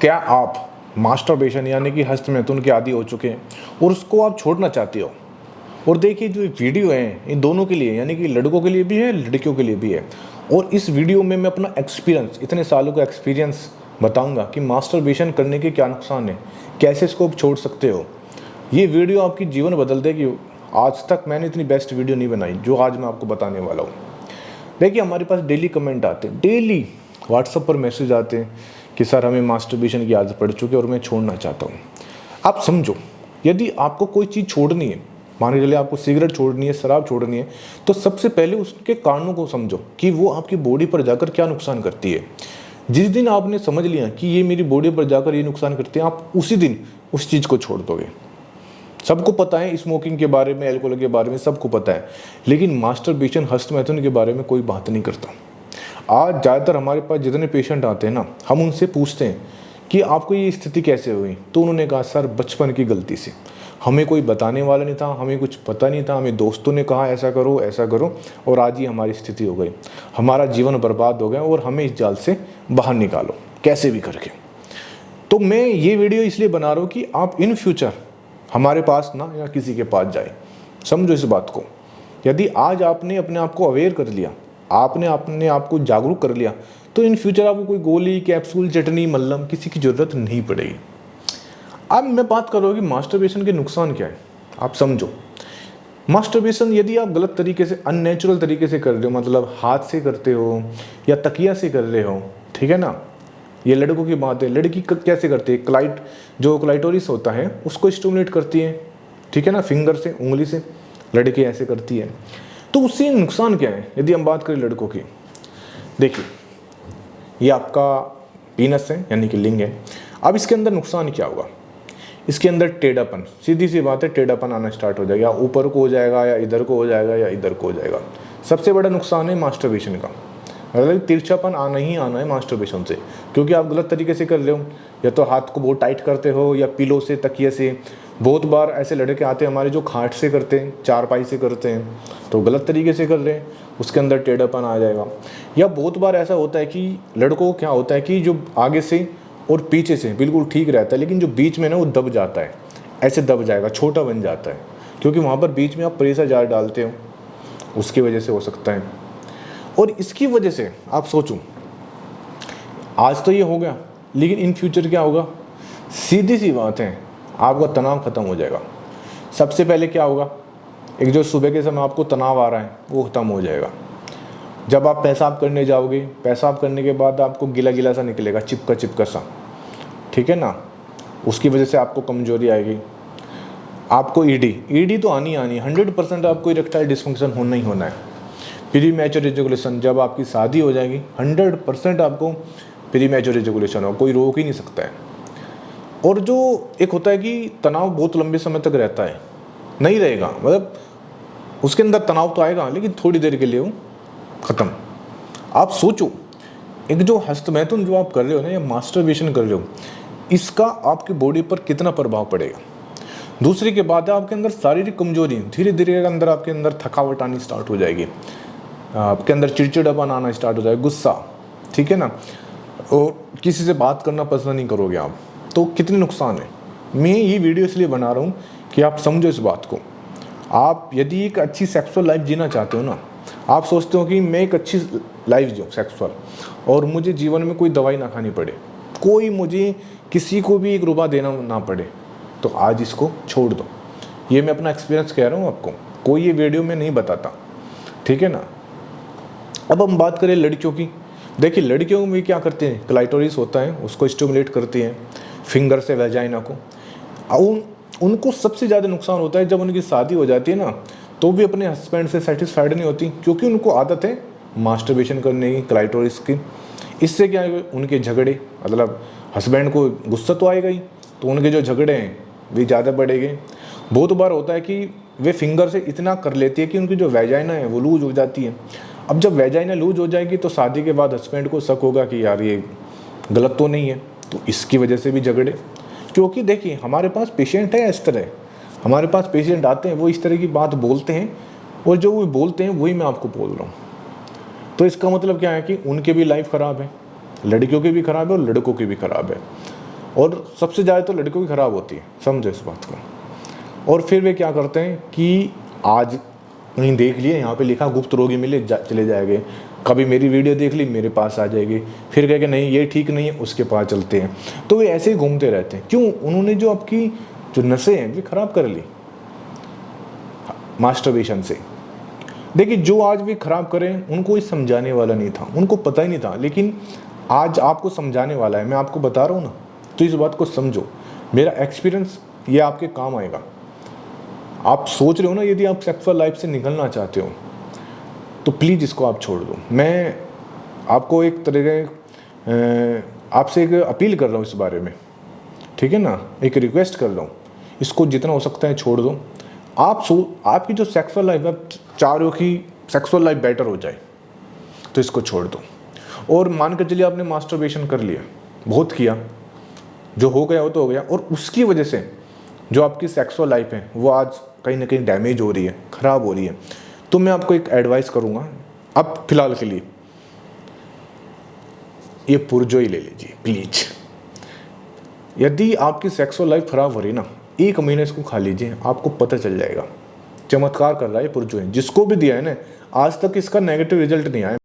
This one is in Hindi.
क्या आप मास्टरबेशन यानी कि हस्तमैथुन के आदी हो चुके हैं और उसको आप छोड़ना चाहते हो? और देखिए जो वीडियो है इन दोनों के लिए, यानी कि लड़कों के लिए भी है, लड़कियों के लिए भी है। और इस वीडियो में मैं अपना एक्सपीरियंस, इतने सालों का एक्सपीरियंस बताऊंगा कि मास्टरबेशन करने के क्या नुकसान है, कैसे इसको आप छोड़ सकते हो। ये वीडियो आपकी जीवन बदल देगी। आज तक मैंने इतनी बेस्ट वीडियो नहीं बनाई जो आज मैं आपको बताने वाला हूँ। देखिए हमारे पास डेली कमेंट आते हैं, डेली व्हाट्सएप पर मैसेज आते हैं कि सर हमें मास्टरबेशन की आदत पड़ चुकी है और मैं छोड़ना चाहता हूँ। आप समझो, यदि आपको कोई चीज़ छोड़नी है, मान के चलिए आपको सिगरेट छोड़नी है, शराब छोड़नी है, तो सबसे पहले उसके कारणों को समझो कि वो आपकी बॉडी पर जाकर क्या नुकसान करती है। जिस दिन आपने समझ लिया कि ये मेरी बॉडी पर जाकर ये नुकसान करती है, आप उसी दिन उस चीज़ को छोड़ दोगे। सबको पता है स्मोकिंग के बारे में, अल्कोहल के बारे में सबको पता है, लेकिन मास्टरबेशन, हस्तमैथुन के बारे में कोई बात नहीं करता। आज ज़्यादातर हमारे पास जितने पेशेंट आते हैं ना, हम उनसे पूछते हैं कि आपको ये स्थिति कैसे हुई, तो उन्होंने कहा सर बचपन की गलती से, हमें कोई बताने वाला नहीं था, हमें कुछ पता नहीं था, हमें दोस्तों ने कहा ऐसा करो और आज ही हमारी स्थिति हो गई, हमारा जीवन बर्बाद हो गया और हमें इस जाल से बाहर निकालो कैसे भी करके। तो मैं ये वीडियो इसलिए बना रहा हूँ कि आप इन फ्यूचर हमारे पास ना या किसी के पास जाए। समझो इस बात को, यदि आज आपने अपने आप को अवेयर कर लिया, आपने अपने आप को जागरूक कर लिया, तो इन फ्यूचर आपको कोई गोली, कैप्सूल, चटनी, मल्लम किसी की ज़रूरत नहीं पड़ेगी। अब मैं बात कर रहा हूँ कि मास्टरबेशन के नुकसान क्या है। आप समझो, मास्टरबेशन यदि आप गलत तरीके से, अननेचुरल तरीके से कर रहे हो, मतलब हाथ से करते हो या तकिया से कर रहे हो, ठीक है ना, ये लड़कों की बात है। लड़की कैसे करती है, जो क्लाइटोरिस होता है उसको स्टिमुलेट करती है, ठीक है ना, फिंगर से, उंगली से लड़की ऐसे करती है। तो उससे नुकसान क्या है यदि हम बात करें लड़कों की? देखिए ये आपका पीनस है यानी कि लिंग है। अब इसके अंदर नुकसान क्या होगा? इसके अंदर टेढ़ापन, सीधी सी बात है, टेढ़ापन आना स्टार्ट हो जाएगा, ऊपर को हो जाएगा या इधर को हो जाएगा या इधर को हो जाएगा। सबसे बड़ा नुकसान है मास्टरबेशन का, मतलब तिरछापन आना ही आना है मास्टरबेशन से, क्योंकि आप गलत तरीके से कर रहे हो, या तो हाथ को बहुत टाइट करते हो या पिलो से, तकिए से। बहुत बार ऐसे लड़के आते हैं हमारे जो खाट से करते हैं, चारपाई से करते हैं, तो गलत तरीके से कर रहे हैं, उसके अंदर टेढ़ापन आ जाएगा। या बहुत बार ऐसा होता है कि लड़कों को क्या होता है कि जो आगे से और पीछे से बिल्कुल ठीक रहता है, लेकिन जो बीच में ना वो दब जाता है, ऐसे दब जाएगा, छोटा बन जाता है, क्योंकि वहाँ पर बीच में आप प्रेशर ज़्यादा डालते हो, उसकी वजह से हो सकता है। और इसकी वजह से आप सोचो, आज तो ये हो गया, लेकिन इन फ्यूचर क्या होगा? सीधी सी बात है, आपका तनाव खत्म हो जाएगा। सबसे पहले क्या होगा? एक जो सुबह के समय आपको तनाव आ रहा है वो खत्म हो जाएगा। जब आप पेशाब करने जाओगे, पेशाब करने के बाद आपको गिला गिला सा निकलेगा, चिपका सा, ठीक है ना, उसकी वजह से आपको कमजोरी आएगी। आपको ईडी तो आनी 100% आपको इरेक्टाइल डिस्फंक्शन होना ही होना है। प्री मैच्योर इजैकुलेशन, जब आपकी शादी हो जाएगी 100% आपको प्री मैच्योर इजैकुलेशन हो, कोई रोक ही नहीं सकता है। और जो एक होता है कि तनाव बहुत लंबे समय तक रहता है, नहीं रहेगा, मतलब उसके अंदर तनाव तो आएगा लेकिन थोड़ी देर के लिए वो खत्म। आप सोचो, एक जो हस्तमैथुन जो आप कर रहे हो ना, या मास्टरबेशन कर रहे हो, इसका आपकी बॉडी पर कितना प्रभाव पड़ेगा। दूसरी के बाद आपके अंदर शारीरिक कमजोरी, धीरे धीरे अंदर आपके अंदर थकावट आनी स्टार्ट हो जाएगी, आपके अंदर चिड़चिड़ापन आना स्टार्ट हो जाएगा, गुस्सा, ठीक है ना, और किसी से बात करना पसंद नहीं करोगे आप। तो कितने नुकसान है। मैं ये वीडियो इसलिए बना रहा हूँ कि आप समझो इस बात को। आप यदि एक अच्छी सेक्सुअल लाइफ जीना चाहते हो ना, आप सोचते हो कि मैं एक अच्छी लाइफ जीऊँ सेक्सुअल, और मुझे जीवन में कोई दवाई ना खानी पड़े, कोई मुझे किसी को भी 1 रुपया देना ना पड़े, तो आज इसको छोड़ दो। ये मैं अपना एक्सपीरियंस कह रहा हूँ आपको, कोई ये वीडियो में नहीं बताता, ठीक है ना। अब हम बात करें लड़कियों की। देखिए लड़कियों में क्या करते हैं, क्लाइटोरिस होता है उसको स्टिमुलेट करती हैं, फिंगर से वेजाइना को। उनको सबसे ज़्यादा नुकसान होता है जब उनकी शादी हो जाती है ना, तो भी अपने हस्बैंड से सेटिस्फाइड नहीं होती, क्योंकि उनको आदत है मास्टरबेशन करने की, क्लाइटोरिस की। इससे क्या है, उनके झगड़े, मतलब हस्बैंड को गुस्सा तो आएगा ही, तो उनके जो झगड़े हैं वे ज़्यादा बढ़ेंगे। बहुत बार होता है कि वे फिंगर से इतना कर लेती है कि उनकी जो वेजाइना है वो लूज हो जाती है। अब जब वेजाइना लूज हो जाएगी तो शादी के बाद हस्बैंड को शक होगा कि यार ये गलत तो नहीं है, तो इसकी वजह से भी झगड़े। क्योंकि देखिए हमारे पास पेशेंट है इस तरह, हमारे पास पेशेंट आते हैं वो इस तरह की बात बोलते हैं, और जो वो बोलते हैं वही मैं आपको बोल रहा हूँ। तो इसका मतलब क्या है कि उनके भी लाइफ ख़राब है, लड़कियों की भी ख़राब है और लड़कों की भी ख़राब है। और सबसे ज़्यादा तो लड़कियों की ख़राब होती है, समझो इस बात को। और फिर वे क्या करते हैं कि आज कहीं देख लिए यहाँ पे लिखा गुप्त रोगी मिले चले जाएंगे, कभी मेरी वीडियो देख ली मेरे पास आ जाएगी, फिर कह के नहीं ये ठीक नहीं है उसके पास चलते हैं। तो वे ऐसे ही घूमते रहते हैं। क्यों? उन्होंने जो आपकी जो नसें हैं वे खराब कर ली मास्टरबेशन से। देखिए जो आज भी खराब करें उनको कोई समझाने वाला नहीं था, उनको पता ही नहीं था, लेकिन आज आपको समझाने वाला है, मैं आपको बता रहा हूँ ना, तो इस बात को समझो। मेरा एक्सपीरियंस ये आपके काम आएगा। आप सोच रहे हो ना, यदि आप सेक्सुअल लाइफ से निकलना चाहते हो तो प्लीज़ इसको आप छोड़ दो। मैं आपको एक तरह आपसे एक अपील कर रहा हूँ इस बारे में, ठीक है ना, एक रिक्वेस्ट कर रहा हूँ, इसको जितना हो सकता है छोड़ दो। आपकी जो सेक्सुअल लाइफ है, चाह रहे हो कि सेक्सुअल लाइफ बेटर हो जाए, तो इसको छोड़ दो। और मान कर चलिए आपने मास्टरबेशन कर लिया, बहुत किया, जो हो गया वो तो हो गया, और उसकी वजह से जो आपकी सेक्सुअल लाइफ है वो आज कहीं ना कहीं डैमेज हो रही है, ख़राब हो रही है, तो मैं आपको एक एडवाइस करूँगा, अब फिलहाल के लिए ये पुरजोई ले लीजिए प्लीज़। यदि आपकी सेक्सुअल लाइफ ख़राब हो रही है ना, 1 महीने इसको खा लीजिए, आपको पता चल जाएगा। चमत्कार कर रहा है ये पुरजोई, जिसको भी दिया है ना आज तक इसका नेगेटिव रिजल्ट नहीं आया।